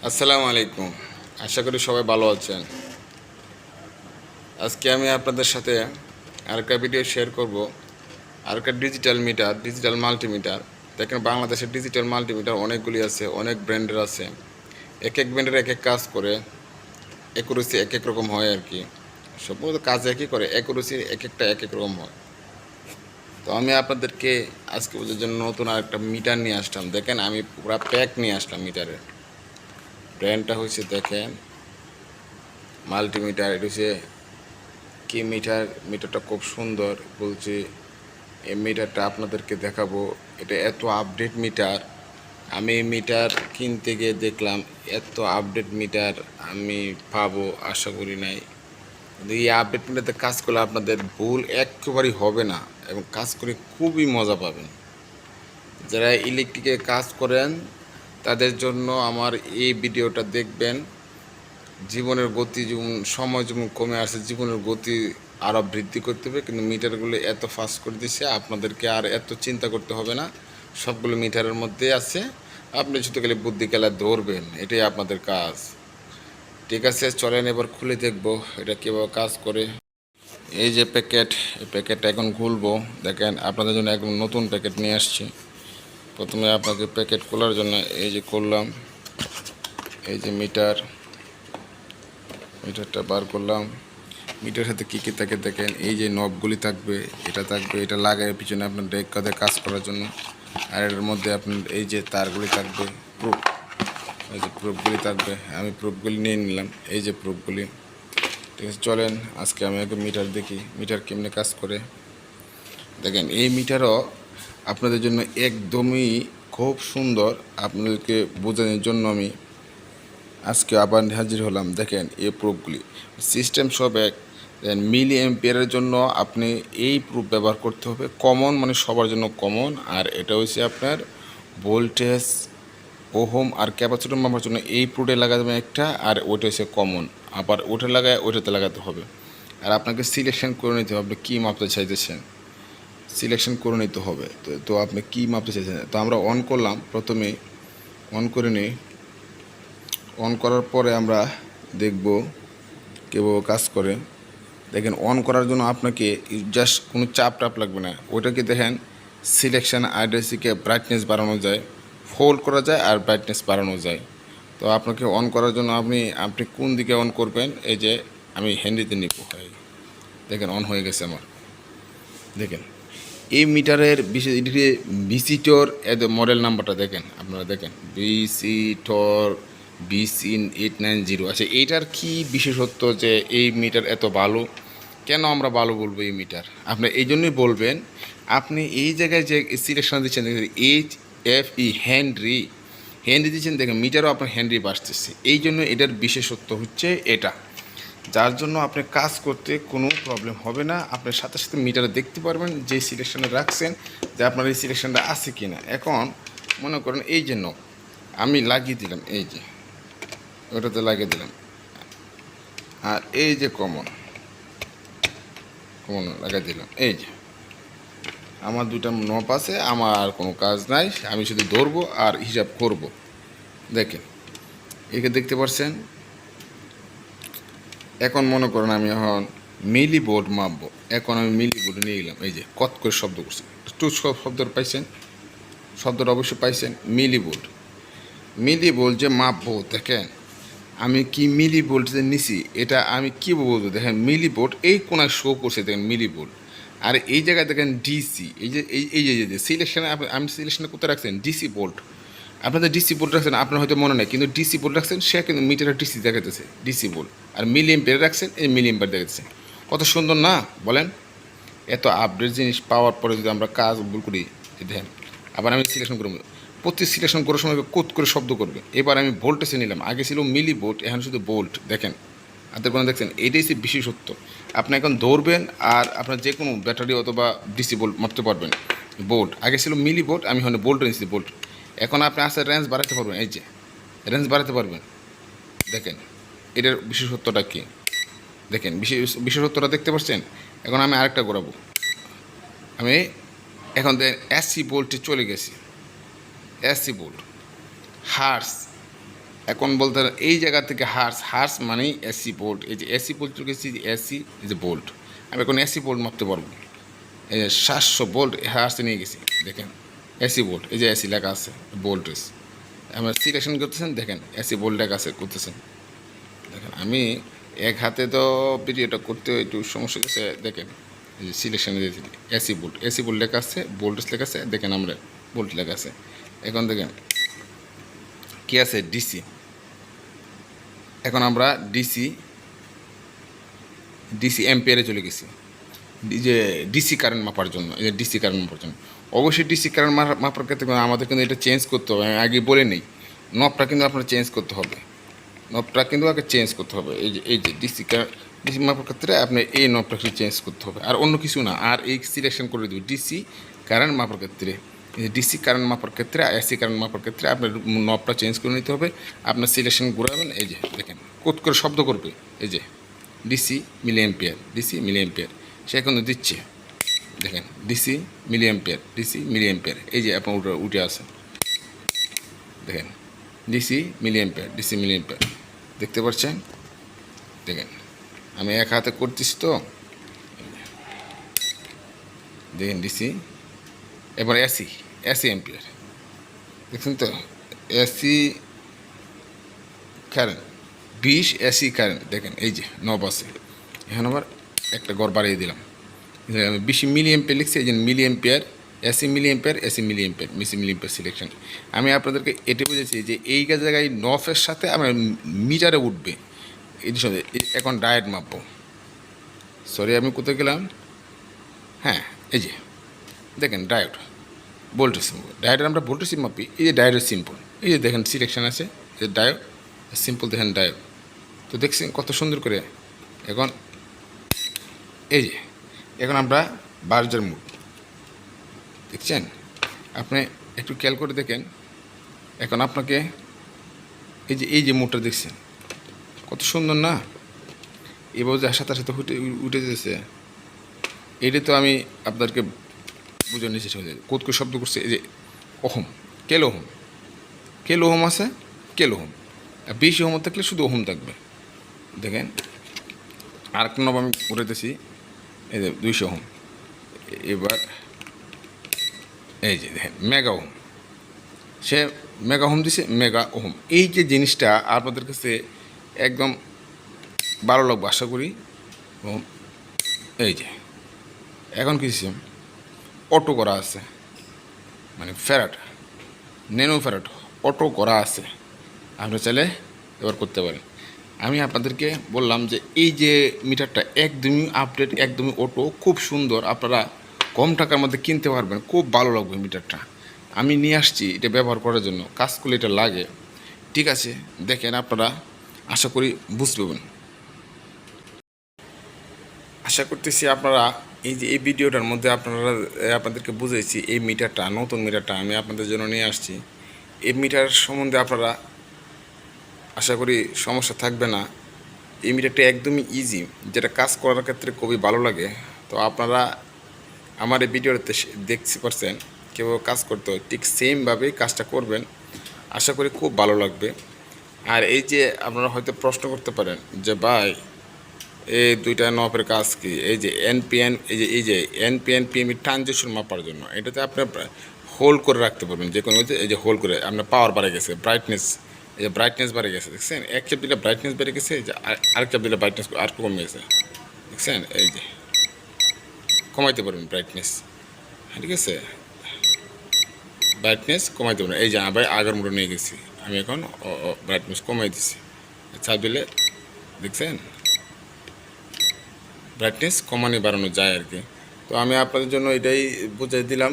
আসসালামু আলাইকুম। আশা করি সবাই ভালো আছেন। আজকে আমি আপনাদের সাথে আরেকটা ভিডিও শেয়ার করব। আরেকটা ডিজিটাল মাল্টিমিটার। দেখেন, বাংলাদেশের ডিজিটাল মাল্টিমিটার অনেকগুলি আছে, অনেক ব্র্যান্ডের আছে। এক এক ব্র্যান্ডের এক এক কাজ করে, অ্যাকুরেসি এক এক রকম হয় আর কি। সম্ভবত কাজ একই করে, অ্যাকুরেসি এক একটা এক এক রকম হয়। তো আমি আপনাদেরকে আজকে বোঝার জন্য নতুন আরেকটা মিটার নিয়ে আসলাম। দেখেন, আমি পুরো প্যাক নিয়ে আসলাম মিটারের। ব্র্যান্ডটা হচ্ছে দেখেন মাল্টিমিটার। এটা হচ্ছে কি মিটারটা খুব সুন্দর বলছি। এই মিটারটা আপনাদেরকে দেখাবো। এটা এত আপডেট মিটার। আমি এই মিটার কিনতে গিয়ে দেখলাম এত আপডেট মিটার আমি পাবো আশা করি নাই। কিন্তু এই আপডেট মিটারতে কাজ করলে আপনাদের ভুল একেবারেই হবে না এবং কাজ করে খুবই মজা পাবেন। যারা ইলেকট্রিকে কাজ করেন তাদের জন্য আমার এই ভিডিওটা দেখবেন। জীবনের গতি যেমন সময় যেমন কমে আসছে, জীবনের গতি আরও বৃদ্ধি করতে হবে। কিন্তু মিটারগুলো এত ফাস্ট করে দিচ্ছে, আপনাদেরকে আর এত চিন্তা করতে হবে না। সবগুলো মিটারের মধ্যে আছে, আপনি শুধু খালি বুদ্ধি খেলা ধরবেন, এটাই আপনাদের কাজ। ঠিক আছে, চলেন এবার খুলে দেখব এটা কীভাবে কাজ করে। এই যে প্যাকেট, এই প্যাকেটটা এখন খুলবো। দেখেন, আপনাদের জন্য একদম নতুন প্যাকেট নিয়ে আসছি। প্রথমে আপনাকে প্যাকেট খোলার জন্য এই যে করলাম, এই যে মিটারটা বার করলাম। মিটার সাথে কী কী থাকে দেখেন, এই যে নবগুলি থাকবে, এটা লাগায় পিছনে আপনার কাঁধে কাজ করার জন্য। আর এর মধ্যে আপনার এই যে তারগুলি থাকবে, এই যে প্রুফগুলি থাকবে। আমি প্রুফগুলি নিয়ে নিলাম, এই যে প্রুফগুলি। ঠিক আছে, চলেন আজকে আমি একটু মিটার দেখি, মিটার কেমনে কাজ করে। দেখেন, এই মিটারও আপনাদের জন্য একদমই খুব সুন্দর। আপনাদেরকে বোঝানোর জন্য আমি আজকে আবার হাজির হলাম। দেখেন, এই প্রুফগুলি সিস্টেম সব এক। মিলি এম্পিয়ারের জন্য আপনি এই প্রুফ ব্যবহার করতে হবে, কমন, মানে সবার জন্য কমন। আর এটা হচ্ছে আপনার ভোল্টেজ, ওহম আর ক্যাপাসিটর মাপার জন্য এই প্রুফে লাগাবেন একটা, আর ওইটা হচ্ছে কমন। আবার ওটা লাগায় ওইটাতে লাগাতে হবে। আর আপনাকে সিলেকশন করে নিতে হবে আপনি কী মাপতে চাইতেছেন, সিলেকশন করে নিতে হবে। তো আপনি কী মাপতে চাইছেন। তো আমরা অন করলাম, প্রথমে অন করে নিই। অন করার পরে আমরা দেখব কীভাবে কাজ করে। দেখেন, অন করার জন্য আপনাকে জাস্ট কোনো চাপ লাগবে না। ওইটাকে দেখেন সিলেকশন আইডিসিকে ব্রাইটনেস বাড়ানো যায়, ফোল্ড করা যায় আর ব্রাইটনেস বাড়ানো যায়। তো আপনাকে অন করার জন্য আপনি কোন দিকে অন করবেন, এই যে আমি হ্যান্ডিতে নিব। দেখেন, অন হয়ে গেছে আমার। দেখেন, এই মিটারের ভিসিটর মডেল নাম্বারটা দেখেন, আপনারা দেখেন VC890। আচ্ছা, এইটার কি বিশেষত্ব যে এই মিটার এত ভালো? কেন আমরা ভালো বলবো এই মিটার? আপনি এই জন্যই বলবেন, আপনি এই জায়গায় যে সিলেকশন দিচ্ছেন HFE হেনরি দিচ্ছেন। দেখেন, মিটারও আপনার হেনরি বাড়তেছে। এই জন্য এটার বিশেষত্ব হচ্ছে এটা, যার জন্য আপনি কাজ করতে কোনো প্রবলেম হবে না। আপনার সাথে সাথে মিটারে দেখতে পারবেন যে সিলেকশনে রাখছেন যে আপনার এই সিলেকশনটা আছে কি না। এখন মনে করেন এই যে আমি লাগিয়ে দিলাম, এই যে ওটাতে লাগিয়ে দিলাম। আর এই যে কমন লাগিয়ে দিলাম। এই যে আমার দুটা নব আছে, আমার আর কোনো কাজ নাই, আমি শুধু ধরবো আর হিসাব করব। দেখেন, একে দেখতে পাচ্ছেন। এখন মনে করেন আমি এখন মিলি বোর্ড মাপবো। এখন আমি মিলি বোর্ড নিয়ে গেলাম, এই যে কত করে শব্দ করছি, টুচ শব্দটা পাইছেন, শব্দটা অবশ্যই পাইছেন। মিলি বোল্ট যে মাপবো, দেখেন আমি কি মিলি বোল্ট যে নিছি, এটা আমি কী বলবো। দেখেন, মিলি বোল্ট এই কোনায় শো করছে, দেখেন মিলি বোল্ট। আর এই জায়গায় দেখেন ডিসি, এই যে সিলেকশনে আমি সিলেকশনে কোথায় রাখছেন, ডিসি বোল্ট। আপনাদের ডিসি বোল্ট রাখছেন, আপনার হয়তো মনে নেই, কিন্তু ডিসি বোল্ট রাখছেন, সে কিন্তু মিটারের ডিসি দেখাতেছে ডিসি বোল্ট। আর মিলি এম্পিয়ার রাখছেন, এই মিলি এম্পিয়ার দেখাচ্ছে। কত সুন্দর না বলেন? এত আপডেট জিনিস পাওয়ার পরে যদি আমরা কাজ ভুল করি, দেখেন। আবার আমি সিলেকশন করবো, প্রতি সিলেকশন করার সময় কোত করে শব্দ করবে। এবার আমি ভোল্টেজে নিলাম, আগে ছিল মিলি বোল্ট, এখন শুধু বোল্ট। দেখেন, হাতের কোনো দেখছেন, এইটাই হচ্ছে বিশেষত্ব। আপনি এখন ধরবেন আর আপনার যে কোনো ব্যাটারি অথবা ডিসি বোল্ট মাপতে পারবেন। বোল্ট আগে ছিল মিলি বোল্ট, আমি এখন বোল্ট নিচ্ছি বোল্ট। এখন আপনি আসলে রেঞ্জ বাড়াতে পারবেন, এই যে রেঞ্জ বাড়াতে পারবেন। দেখেন, এটার বিশেষত্বটা কী দেখেন, বিশেষত্বটা দেখতে পাচ্ছেন। এখন আমি আরেকটা করাবো। আমি এখন এসি বোল্টে চলে গেছি, এসি বোল্ট হার্স এখন বলতে এই জায়গা থেকে হার্স মানেই এসি ভোল্ট। এই যে এসি ভোল্ট গেছি, এসি এই যে ভোল্ট, আমি এখন এসি ভোল্ট মাপতে পারবো। এই যে 700 ভোল্ট হার্সে নিয়ে গেছি, দেখেন এসি ভোল্ট, এই যে এসি লেখা আছে ভোল্টেজ, আমরা সিলেকশন করতেছেন, দেখেন এসি ভোল্ট লেখা আছে করতেছেন। দেখেন আমি এক হাতে তো ভিডিওটা করতে একটু সমস্যা হচ্ছে, দেখেন এই যে সিলেকশনে দিয়েছি এসি ভোল্ট লেখা আছে, ভোল্টেজ লেখা আছে, দেখেন আমরা ভোল্ট লেখা আছে। এখন দেখেন কি আছে ডিসি, এখন আমরা ডিসি অ্যাম্পিয়ারে চলে গেছি, যে ডিসি কারেন্ট মাপার জন্য। এই যে ডিসি কারেন্ট মাপার জন্য অবশ্যই ডিসি কারেন্ট মাপার ক্ষেত্রে আমাদের কিন্তু এটা চেঞ্জ করতে হবে। আমি আগে বলে নেই, নবটা কিন্তু আপনার চেঞ্জ করতে হবে, নবটা কিন্তু আগে চেঞ্জ করতে হবে। এই যে ডিসি মাপার ক্ষেত্রে আপনি এই নবটা চেঞ্জ করতে হবে, আর অন্য কিছু না। আর এই সিলেকশন করে দেবে ডিসি কারেন্ট মাপার ক্ষেত্রে, এই যে ডিসি কারেন্ট মাপার ক্ষেত্রে, এসি কারেন্ট মাপার ক্ষেত্রে আপনার নবটা চেঞ্জ করে নিতে হবে। আপনার সিলেকশন ঘুরাবেন, এই যে দেখেন কোত করে শব্দ করবে, এই যে ডিসি মিলি অ্যাম্পিয়ার সে এখন দিচ্ছে, দেখেন ডিসি মিলি অ্যাম্পিয়ার, এই যে আপনার উঠে আছে, দেখেন ডিসি মিলি অ্যাম্পিয়ার দেখতে পাচ্ছেন। দেখেন আমি এক হাতে করতেছি তো, দেখেন ডিসি। এবার এসি অ্যাম্পিয়ার দেখছেন তো, এসি কারেন্ট 20 এসি কারেন্ট, দেখেন এই যে নব আছে। এখন আবার একটা গড় বাড়িয়ে দিলাম, আমি 20 মিলি অ্যাম্পিয়ার লিখছি, এই যে milliampere, AC milliampere selection. আমি আপনাদেরকে এটা বুঝেছি যে এই জায়গায় নফের সাথে আমার মিটারে উঠবে। এই সঙ্গে এখন ডায়েট মাপবো, সরি আমি কোথায় গেলাম, হ্যাঁ এই যে দেখেন ডায়োড ভোল্টেজ, ডায়োডের আমরা ভোল্টেজ মাপি। এই যে ডায়োডের সিম্পল, এই যে দেখেন সিলেকশন আছে, এই যে ডায়োড সিম্পল, দেখেন ডায়োড তো দেখছেন কত সুন্দর করে। এখন এই যে এখন আমরা বার্জার মুড দেখছেন, আপনি একটু খেয়াল করে দেখেন। এখন আপনাকে এই যে মোটর দেখছেন কত সুন্দর না, এবার যে সাথে সাথে উঠে যেতেছে। এইটা তো আমি আপনাদেরকে বোঝানোর চেষ্টা করছি, কোথ করে শব্দ করছে। এই যে ওহম, কেলো ওহম আছে, আর 20 ওহম থাকলে শুধু ওহম থাকবে। দেখেন আর একটা নব আমি উঠাইতেছি, এই যে 200 ওহম। এবার এই যে দেখেন মেগা ওহম, সে মেগা ওহম দিছে, মেগা ওহম। এই যে জিনিসটা আপনাদের কাছে একদম ভালো লাগবে আশা করি। এই যে এখন কিছু অটো করা আছে, মানে ফ্যারাড, ন্যানো ফ্যারাড অটো করা আছে, আপনি চাইলে এবার করতে পারেন। আমি আপনাদেরকে বললাম যে এই যে মিটারটা একদমই আপডেট, একদমই অটো, খুব সুন্দর, আপনারা কম টাকার মধ্যে কিনতে পারবেন, খুব ভালো লাগবে মিটারটা। আমি নিয়ে আসছি এটা ব্যবহার করার জন্য, কাজ করলে এটা লাগে। ঠিক আছে, দেখেন আপনারা, আশা করি বুঝতে পারবেন। আশা করতেছি আপনারা এই যে এই ভিডিওটার মধ্যে আপনাদেরকে বুঝাইছি, এই মিটারটা, নতুন মিটারটা আমি আপনাদের জন্য নিয়ে আসছি। এই মিটার সম্বন্ধে আপনারা আশা করি সমস্যা থাকবে না। এই মিটারটা একদমই ইজি, যেটা কাজ করার ক্ষেত্রে খুবই ভালো লাগে। তো আপনারা আমার এই ভিডিওতে দেখতে পাচ্ছেন কীভাবে কাজ করতে হয়, ঠিক সেমভাবেই কাজটা করবেন, আশা করি খুব ভালো লাগবে। আর এই যে আপনারা হয়তো প্রশ্ন করতে পারেন যে ভাই এই দুইটা নবের কাজ কি, এই যে এনপিএন, এই যে এনপিএন পিএমই ট্রানজিশন মাপার জন্য, এটাতে আপনি হোল্ড করে রাখতে পারবেন যে কোনো, এই যে হোল্ড করে আপনার পাওয়ার বাড়ে গেছে, ব্রাইটনেস, এই যে ব্রাইটনেস বাড়ে গেছে, দেখছেন এক চাপ দিলে ব্রাইটনেস বেড়ে গেছে, এই যে আরেক চাপ দিলে ব্রাইটনেস আর কমে গেছে, দেখছেন এই যে কমাইতে পারবেন ব্রাইটনেস, ঠিক আছে, ব্রাইটনেস কমাইতে পারবেন। এই যে আবার আগের মতো নিয়ে গেছি আমি, এখন ব্রাইটনেস কমাই দিছি, চাপ দিলে দেখছেন ব্রাইটনেস কমানো বাড়ানো যায় আর কি। তো আমি আপনাদের জন্য এটাই বুঝিয়ে দিলাম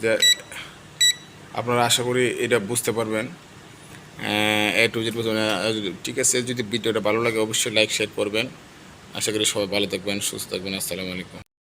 যে আপনারা আশা করি এটা বুঝতে পারবেন। এ টু জেড বুঝবেন, ঠিক আছে। যদি ভিডিওটা ভালো লাগে অবশ্যই লাইক শেয়ার করবেন। আশা করি সবাই ভালো থাকবেন, সুস্থ থাকবেন। আসসালামু আলাইকুম।